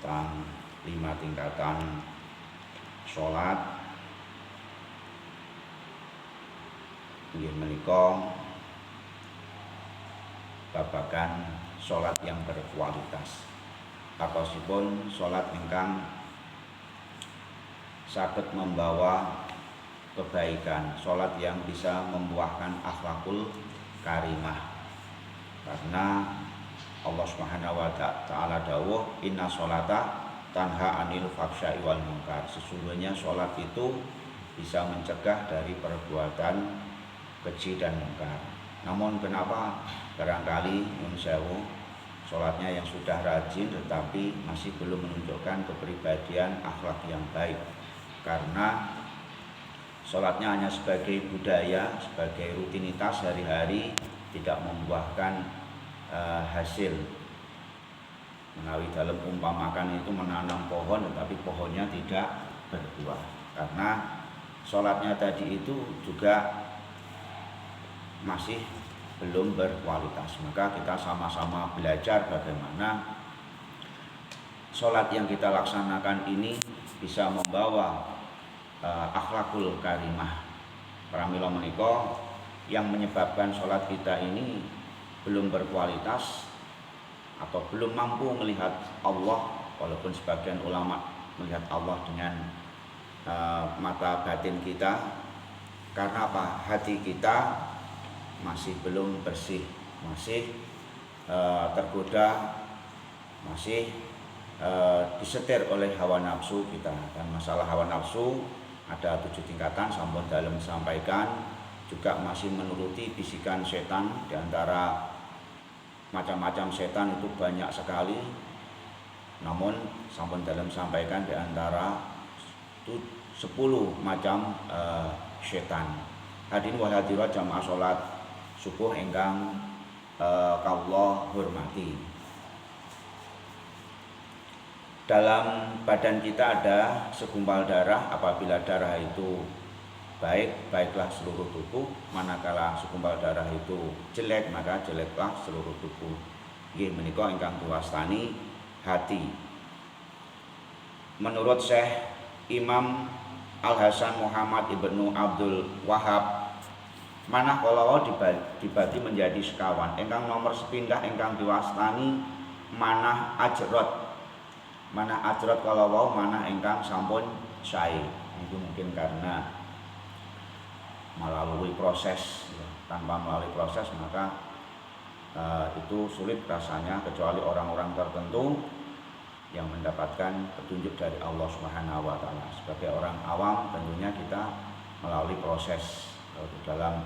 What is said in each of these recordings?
tentang 5 tingkatan sholat. Inggih menika babagan sholat yang berkualitas. Pakosipun sholat ingkang saged membawa kebaikan, sholat yang bisa membuahkan akhlakul karimah. Karena Allah Subhanahu wa taala dawuh, inna sholata tanha anil fahsya'i wal munkar. Sesungguhnya sholat itu bisa mencegah dari perbuatan keji dan mungkar. Namun kenapa barangkali nyuwun sewu sholatnya yang sudah rajin tetapi masih belum menunjukkan kepribadian akhlak yang baik? Karena sholatnya hanya sebagai budaya, sebagai rutinitas hari-hari, tidak membuahkan hasil. Menawi dalam umpamakan itu menanam pohon tetapi pohonnya tidak berbuah, karena sholatnya tadi itu juga masih belum berkualitas. Maka kita sama-sama belajar bagaimana sholat yang kita laksanakan ini bisa membawa akhlakul karimah. Pramila menika yang menyebabkan sholat kita ini belum berkualitas atau belum mampu melihat Allah, walaupun sebagian ulama melihat Allah dengan mata batin kita. Karena apa? Hati kita masih belum bersih, masih tergoda, masih disetir oleh hawa nafsu kita. Dan masalah hawa nafsu ada 7 tingkatan, sampun dalem sampaikan, juga masih menuruti bisikan setan. Di antara macam-macam setan itu banyak sekali, namun sampun dalem sampaikan di antara 10 macam setan. Hadirin wa hadirat jamaah salat subuh ingkang kawula hormati. Dalam badan kita ada segumpal darah. Apabila darah itu baik, baiklah seluruh tubuh. Manakala segumpal darah itu jelek, maka jeleklah seluruh tubuh. Nggih menika ingkang diwastani hati. Menurut Syekh Imam Al-Hasan Muhammad Ibnu Abdul Wahab, manah kala dibagi menjadi sekawan. Ingkang nomor sepindah ingkang diwastani manah ajrot. Manah ajrot kala wau manah ingkang sampun sae. Itu mungkin karena melalui proses, tanpa melalui proses maka itu sulit rasanya, kecuali orang-orang tertentu yang mendapatkan petunjuk dari Allah Subhanahu wa taala. Sebagai orang awam tentunya kita melalui proses dalam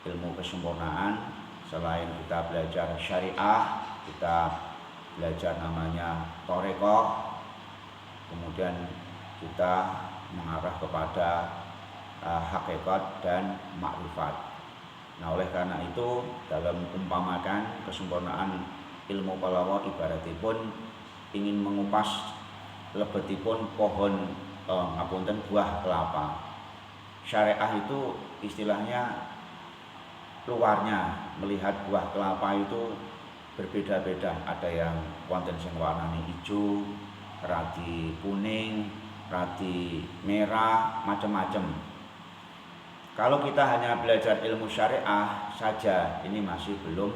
ilmu kesempurnaan. Selain kita belajar syariah, kita belajar namanya thariqah, kemudian kita mengarah kepada hakikat dan makrifat. Nah, oleh karena itu dalam umpamakan kesempurnaan ilmu kalawa ibaratipun ingin mengupas lebetipun pohon ngapunten buah kelapa. Syariah itu istilahnya luarnya melihat buah kelapa itu berbeda-beda. Ada yang wonten sing warnane ijo, radi kuning, radi merah, macam-macam. Kalau kita hanya belajar ilmu syariah saja, ini masih belum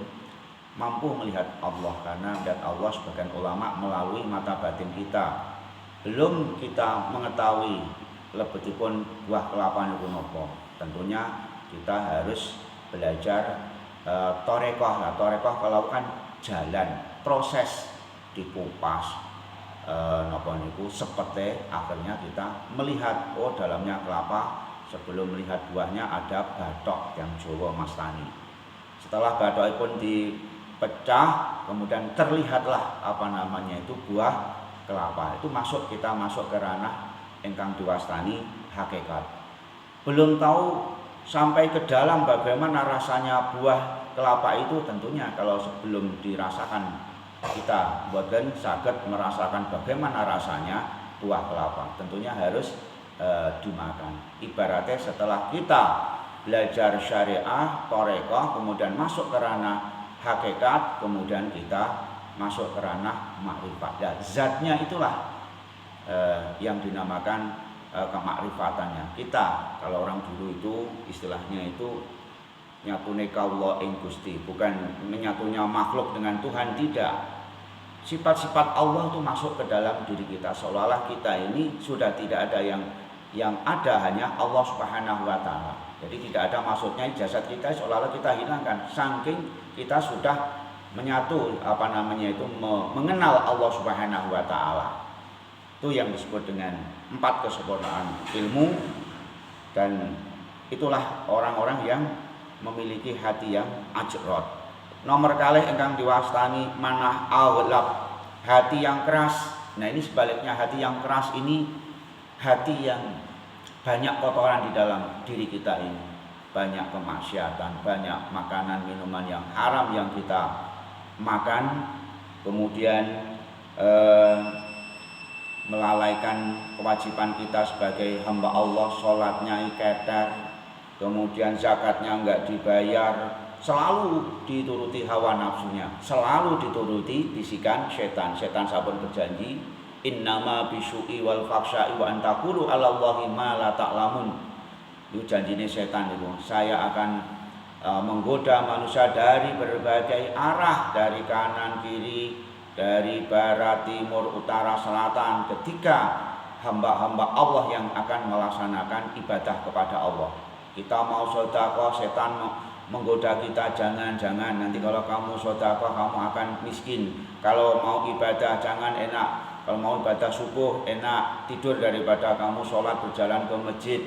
mampu melihat Allah, karena melihat Allah sebagian ulama melalui mata batin kita. Belum kita mengetahui lebetipun buah kelapa niku napa. Tentunya kita harus belajar thariqah. Nah, thariqah kalau kan jalan, proses dikupas napa niku sepete, akhirnya kita melihat oh dalamnya kelapa. Sebelum melihat buahnya ada bathok yang Jawa mastani. Setelah bathokipun dipecah, kemudian terlihatlah apa namanya itu buah kelapa. Itu kita masuk ke ranah ingkang diwastani hakikat. Belum tahu sampai ke dalam bagaimana rasanya buah kelapa itu, tentunya kalau sebelum dirasakan kita boten saged merasakan bagaimana rasanya buah kelapa. Tentunya harus dimakan. Ibaratnya setelah kita belajar syariah, thariqah, kemudian masuk ke ranah hakikat, kemudian kita masuk ke ranah makrifat. Ya, zatnya itulah yang dinamakan kemakrifatannya. Kita kalau orang dulu itu istilahnya itu nyatune kaula ing Gusti, bukan menyatunya makhluk dengan Tuhan, tidak. Sifat-sifat Allah itu masuk ke dalam diri kita, seolah-olah kita ini sudah tidak ada yang ada hanya Allah Subhanahu wa taala. Jadi tidak ada maksudnya jasad kita seolah-olah kita hilangkan, saking kita sudah menyatu mengenal Allah Subhanahu wa taala. Itu yang disebut dengan 4 kesempurnaan ilmu, dan itulah orang-orang yang memiliki hati yang ajrot. Nomor kalih ingkang diwastani manah aghlab, hati yang keras. Nah, ini sebaliknya, hati yang keras ini hati yang banyak kotoran di dalam diri kita ini, banyak kemaksiatan, banyak makanan minuman yang haram yang kita makan, kemudian melalaikan kewajiban kita sebagai hamba Allah, sholatnya iketer, kemudian zakatnya enggak dibayar, selalu dituruti hawa nafsunya, selalu dituruti bisikan setan. Setan sampun berjanji, innama bisu'i wal faksha'i wa antakulu ala Allahi ma la ta'lamun. Itu janjine setan itu, saya akan menggoda manusia dari berbagai arah, dari kanan kiri, dari barat, timur, utara, selatan, ketika hamba-hamba Allah yang akan melaksanakan ibadah kepada Allah. Kita mau sedekah, setan menggoda kita, jangan nanti kalau kamu sedekah kamu akan miskin. Kalau mau ibadah jangan, enak. Kalau mau ibadah subuh enak, tidur daripada kamu sholat berjalan ke masjid.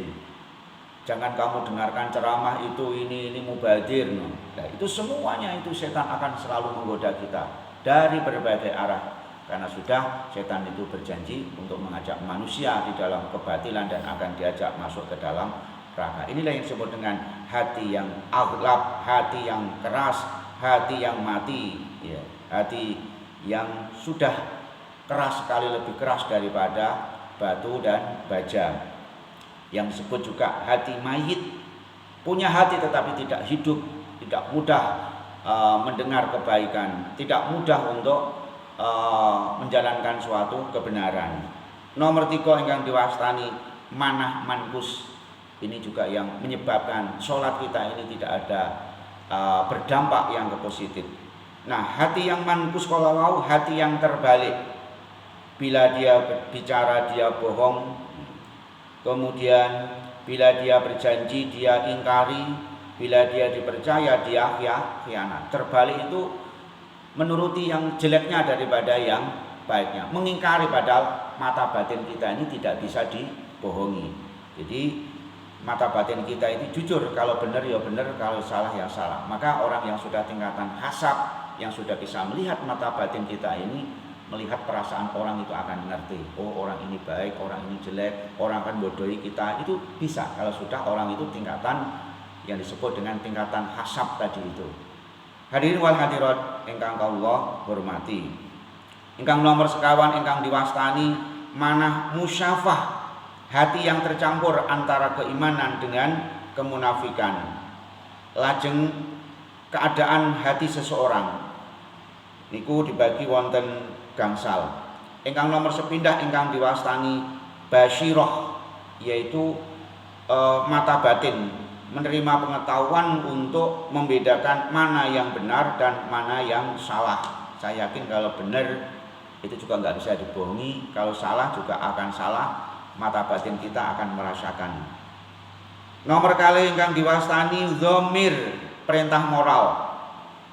Jangan kamu dengarkan ceramah ini mubadir. Nah, itu semuanya itu setan akan selalu menggoda kita dari berbagai arah, karena sudah setan itu berjanji untuk mengajak manusia di dalam kebatilan dan akan diajak masuk ke dalam neraka. Inilah yang disebut dengan hati yang aghlab, hati yang keras, hati yang mati, ya, hati yang sudah keras sekali, lebih keras daripada batu dan baja. Yang disebut juga hati mayit, punya hati tetapi tidak hidup, tidak mudah mendengar kebaikan, tidak mudah untuk menjalankan suatu kebenaran. Nomor 3 ingkang diwastani manah mankus. Ini juga yang menyebabkan sholat kita ini tidak ada berdampak yang positif. Nah, hati yang mankus kalau hati yang terbalik. Bila dia bicara dia bohong, kemudian bila dia berjanji dia ingkari, bila dia dipercaya dia khianat. Terbalik itu menuruti yang jeleknya daripada yang baiknya, mengingkari, padahal mata batin kita ini tidak bisa dibohongi. Jadi mata batin kita ini jujur, kalau benar ya benar, kalau salah ya salah. Maka orang yang sudah tingkatan hasab, yang sudah bisa melihat mata batin kita ini, melihat perasaan orang itu akan mengerti, oh orang ini baik, orang ini jelek, orang akan bodohi kita, itu bisa kalau sudah orang itu tingkatan yang disebut dengan tingkatan hasab tadi itu. Hadirin wal hadirat ingkang kawula hormati, ingkang nomor sekawan ingkang diwastani manah musyafah, hati yang tercampur antara keimanan dengan kemunafikan. Lajeng keadaan hati seseorang niku dibagi wonten gangsal. Ingkang nomor sepindah ingkang diwastani basyirah, yaitu mata batin, menerima pengetahuan untuk membedakan mana yang benar dan mana yang salah. Saya yakin kalau benar itu juga nggak bisa dibohongi, kalau salah juga akan salah, mata batin kita akan merasakan. Nomor kali ingkang diwastani dhamir, perintah moral.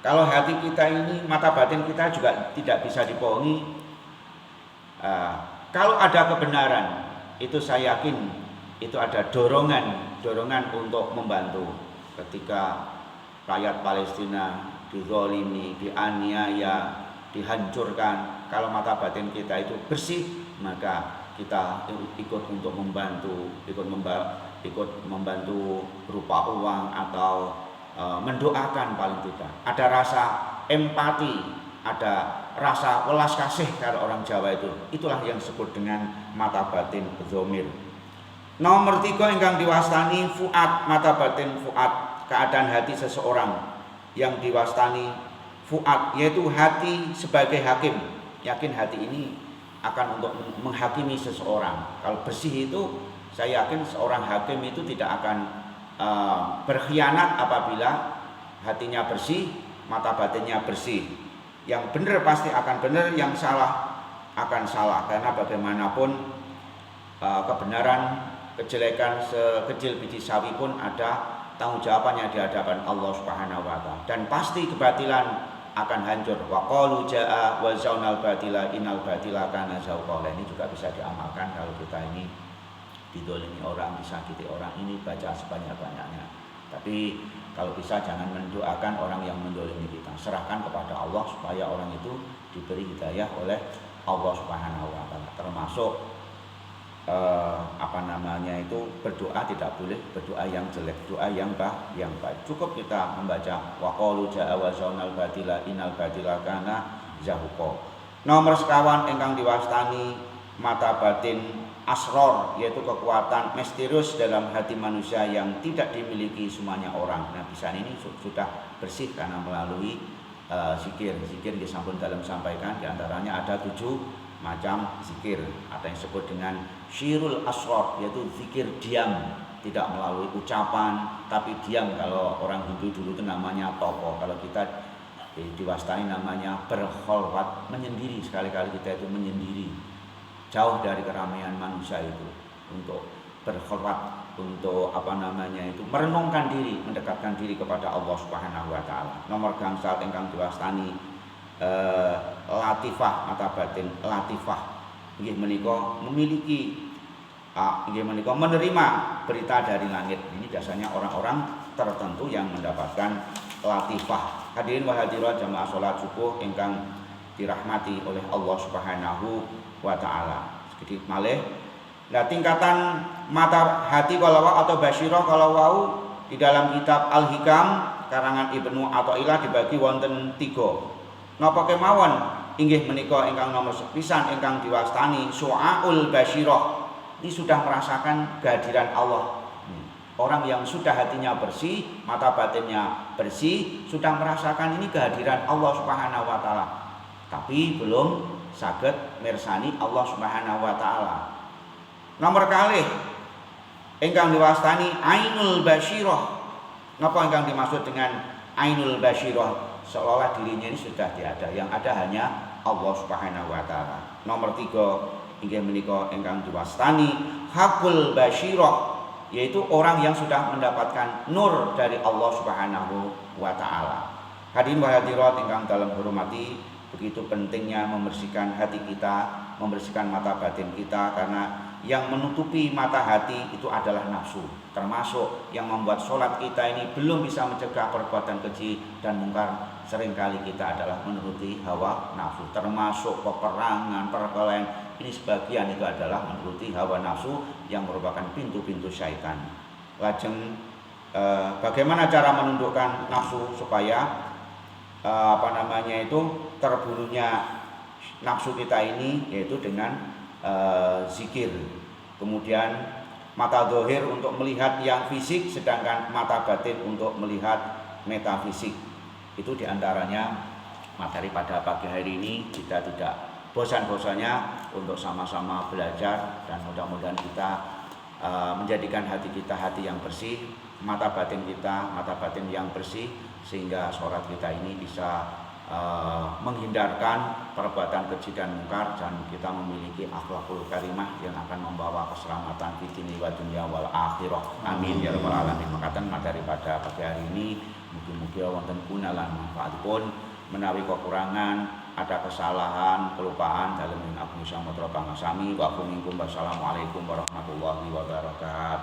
Kalau hati kita ini, mata batin kita juga tidak bisa dibohongi. Kalau ada kebenaran, itu saya yakin itu ada dorongan untuk membantu. Ketika rakyat Palestina dizalimi, dianiaya, dihancurkan, kalau mata batin kita itu bersih, maka kita ikut untuk membantu, ikut membantu berupa uang atau mendoakan, paling tidak ada rasa empati, ada rasa welas kasih kalau orang Jawa itu. Itulah yang disebut dengan mata batin dhamir. Nomor 3 ingkang diwastani fuad, mata batin fuad, keadaan hati seseorang yang diwastani fuad, yaitu hati sebagai hakim. Yakin hati ini akan untuk menghakimi seseorang. Kalau bersih itu, saya yakin seorang hakim itu tidak akan berkhianat apabila hatinya bersih, mata batinnya bersih. Yang benar pasti akan benar, yang salah akan salah. Karena bagaimanapun kebenaran, kejelekan sekecil biji sawi pun ada tanggung jawabannya di hadapan Allah Subhanahu wa taala. Dan pasti kebatilan akan hancur. Wa qalu jaa wa zaunal batila innal batila kana zauqa. Ini juga bisa diamalkan kalau kita ini didolimi orang, disakiti orang, ini baca sebanyak-banyaknya. Tapi kalau bisa jangan mendoakan orang yang mendolimi kita. Serahkan kepada Allah supaya orang itu diberi hidayah oleh Allah Subhanahu wa taala. Termasuk berdoa tidak boleh berdoa yang jelek, doa yang baik. Cukup kita membaca wa qalu jaa wa zaunal batila innal batila kana zahuqa. Nomor sekawan ingkang diwastani mata batin asror, yaitu kekuatan misterius dalam hati manusia yang tidak dimiliki semuanya orang. Nah, bisa ini sudah bersih karena melalui zikir. Zikir disampun dalam sampaikan, diantaranya ada 7 macam zikir. Ada yang disebut dengan syirul asror, yaitu zikir diam, tidak melalui ucapan tapi diam. Kalau orang Hindu dulu itu namanya topo, kalau kita diwastani namanya berkholwat, menyendiri. Sekali-kali kita itu menyendiri, jauh dari keramaian manusia itu, untuk berkholwat, untuk merenungkan diri, mendekatkan diri kepada Allah Subhanahu wa taala. Nomor gangsal ingkang diwastani latifah mata batin. Latifah inggih menika memiliki menerima berita dari langit. Ini biasanya orang-orang tertentu yang mendapatkan latifah. Hadirin wa hadirat jamaah salat subuh ingkang dirahmati oleh Allah Subhanahu wa taala. Sedikit malih. Nah, tingkatan mata hati kalau atau basyirah kalau wau di dalam kitab Al-Hikam karangan Ibnu Athaillah dibagi wonten 3. Napa kemawon inggih menika ingkang nomor sepisan ingkang diwastani su'aul basyirah. Ini sudah merasakan kehadiran Allah. Orang yang sudah hatinya bersih, mata batinnya bersih, sudah merasakan ini kehadiran Allah Subhanahu wa taala. Tapi belum saged mirsani Allah Subhanahu wa taala. Nomor kalih ingkang diwastani ainul basyirah. Napa ingkang dimaksud dengan ainul basyirah? Seolah dirinya ini sudah tiada, yang ada hanya Allah Subhanahu wa taala. Nomor 3 inggih menika ingkang diwastani hakul basyirah, yaitu orang yang sudah mendapatkan nur dari Allah Subhanahu wa taala. Hadirin wa hadirat ingkang dalam hormati, begitu pentingnya membersihkan hati kita, membersihkan mata batin kita, karena yang menutupi mata hati itu adalah nafsu. Termasuk yang membuat sholat kita ini belum bisa mencegah perbuatan keji dan mungkar. Seringkali kita adalah menuruti hawa nafsu. Termasuk peperangan, perkelahian, ini sebagian itu adalah menuruti hawa nafsu yang merupakan pintu-pintu syaitan. Lajeng bagaimana cara menundukkan nafsu supaya terbunuhnya nafsu kita ini, yaitu dengan zikir. Kemudian mata zahir untuk melihat yang fisik, sedangkan mata batin untuk melihat metafisik. Itu diantaranya materi pada pagi hari ini. Kita tidak bosan-bosannya untuk sama-sama belajar, dan mudah-mudahan kita menjadikan hati kita hati yang bersih, mata batin kita mata batin yang bersih, sehingga sholat kita ini bisa menghindarkan perbuatan keji dan mungkar, dan kita memiliki akhlakul karimah yang akan membawa keselamatan di dunia wa dunya wal akhirah. Amin ya rabbal alamin. Makaten materi pada pagi hari ini mugi-mugi wonten guna lan manfaatipun. Menawi kekurangan, ada kesalahan, kelupaan dalam Agni Samudra Pangasami wa minkum. Wassalamualaikum warahmatullahi wabarakatuh.